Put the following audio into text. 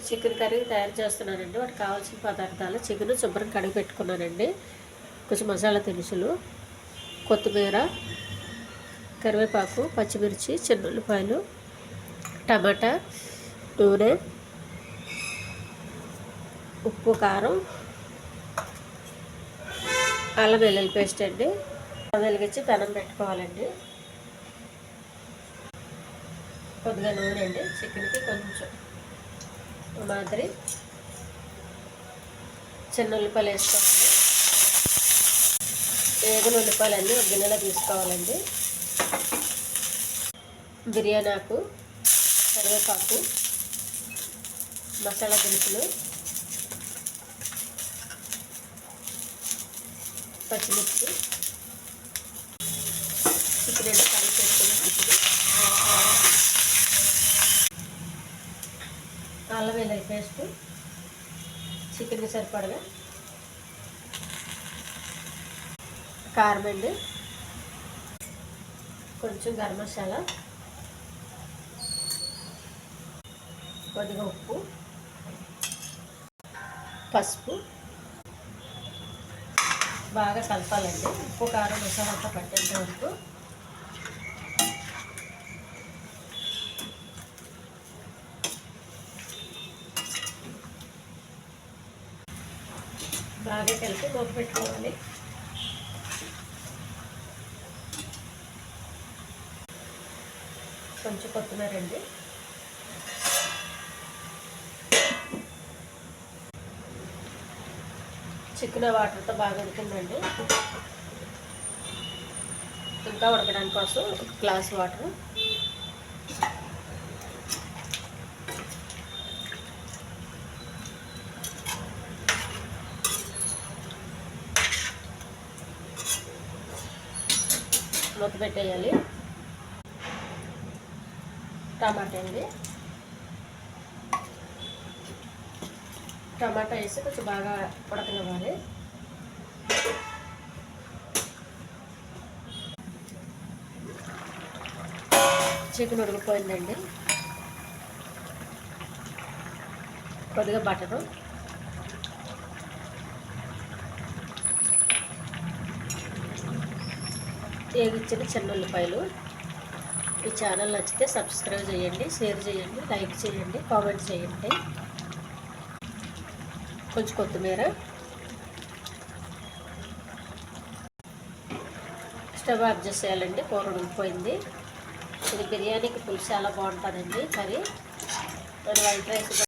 Chicken curry తయారు చేస్తున్నానండి. వాటికి కావాల్సిన పదార్థాలు: చికెన్ శుభ్రం కడిగి పెట్టుకున్నానండి, కొంచెం మసాలా దినుసులు, కొత్తిమీర, కరివేపాకు, పచ్చిమిర్చి, చిన్న ఉల్లిపాయలు, టమాటా, నూనె, ఉప్పు, కారం, అల్లం వెల్లుల్లి పేస్ట్ అండి. వెలిగించి పెనం పెట్టుకోవాలండి. కొద్దిగా నూనె అండి, చికెన్కి కొంచెం మాదిరి. చిన్న ఉల్లిపాయలు వేసుకోవాలి. వేగిన ఉల్లిపాయలన్నీ ఒక గిన్నెలో తీసుకోవాలండి. బిర్యానీ ఆకు, కరివేపాకు, మసాలా దినుసులు, పచ్చిమిర్చి, చికెన్ కడిగి పెట్టుకున్న చికెన్, అల్లం వెల్లుల్లి పేస్ట్, చికెన్కి సరిపడగా కారం అండి, కొంచెం గరం మసాలా, కొద్దిగా ఉప్పు, పసుపు బాగా కలపాలండి. ఉప్పు, కారం, మసాలా అంతా పట్టేంత వరకు. బాగా కలిపి మూత పెట్టుకోవాలి. కొంచెం కొత్తిమీర అండి. చికెన్ వాటర్తో బాగా ఉడికిందండి. ఇంకా ఉడకడానికి కోసం ఒక గ్లాస్ వాటర్. మూత పెట్టేయాలి. టమాటా అండి, టమాటా వేసి కొంచెం బాగా ఉడకనివ్వాలి. చికెన్ ఉడికిపోయిందండి. కొద్దిగా బటరు, వేగించిన చిన్న ఉల్లిపాయలు. ఈ ఛానల్ నచ్చితే సబ్స్క్రైబ్ చేయండి, షేర్ చేయండి, లైక్ చేయండి, కామెంట్ చేయండి. కొంచెం కొత్తిమీర. స్టవ్ ఆఫ్ చేసేయాలండి. కూర ఉడికిపోయింది. ఇది బిర్యానీకి పులుసు చాలా బాగుంటుందండి కర్రీ. నేను వైట్ రైస్